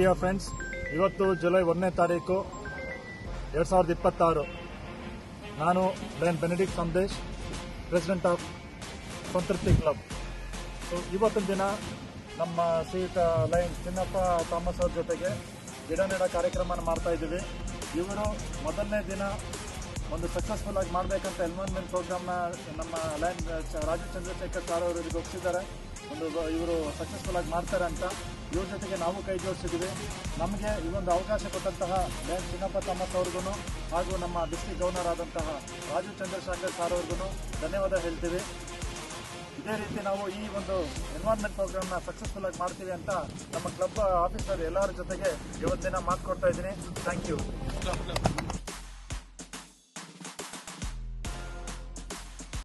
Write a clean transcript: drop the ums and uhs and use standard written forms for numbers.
Dear friends, ಇವತ್ತು July 1ನೇ ತಾರೀಕು 2026. ನಾನು Don Benedict Sandesh, president of ಸಂತೃಪ್ತಿ ಕ್ಲಬ್. ಸೊ ಇವತ್ತಿನ ದಿನ ನಮ್ಮ ಶ್ರೀಯುತ ಲೈನ್ ಚಿನ್ನಪ್ಪ ಥಾಮಸ್ ಅವ್ರ ಜೊತೆಗೆ ಗಿಡ ನೆಡ ಕಾರ್ಯಕ್ರಮನ ಮಾಡ್ತಾ ಇದ್ದೀವಿ. ಇವರು ಮೊದಲನೇ ದಿನ ಒಂದು ಸಕ್ಸಸ್ಫುಲ್ ಆಗಿ ಮಾಡಬೇಕಂತ ಎನ್ವೈರನ್ಮೆಂಟ್ ಪ್ರೋಗ್ರಾಮ್ನ ನಮ್ಮ ಲೈನ್ ರಾಜೀವ್ ಚಂದ್ರಶೇಖರ್ ಸರ್ ಅವರು ಇದಕ್ಕೆ ಒಪ್ಪಿಸಿದ್ದಾರೆ. ಇವರು ಸಕ್ಸಸ್ಫುಲ್ ಆಗಿ ಮಾಡ್ತಾರೆ ಅಂತ ಇವ್ರ ಜೊತೆಗೆ ನಾವು ಕೈ ಜೋಡಿಸಿದ್ದೀವಿ. ನಮಗೆ ಈ ಒಂದು ಅವಕಾಶ ಕೊಟ್ಟಂತಹ ಲೈನ್ ಚಿನ್ನಪ್ಪ ಥಾಮಸ್ ಅವ್ರಿಗೂ ಹಾಗೂ ನಮ್ಮ ಡಿಸ್ಟ್ರಿಕ್ಟ್ ಗವರ್ನರ್ ಆದಂತಹ ರಾಜೀವ್ ಚಂದ್ರಶೇಖರ್ ಸರ್ ಅವ್ರಿಗೂ ಧನ್ಯವಾದ ಹೇಳ್ತೀವಿ. ಇದೇ ರೀತಿ ನಾವು ಈ ಒಂದು ಎನ್ವೈರನ್ಮೆಂಟ್ ಪ್ರೋಗ್ರಾಮ್ನ ಸಕ್ಸಸ್ಫುಲ್ ಆಗಿ ಮಾಡ್ತೀವಿ ಅಂತ ನಮ್ಮ ಕ್ಲಬ್ ಆಫೀಸರ್ ಎಲ್ಲರ ಜೊತೆಗೆ ಇವತ್ತಿನ ಮಾತು ಕೊಡ್ತಾ ಇದ್ದೀನಿ. Thank you.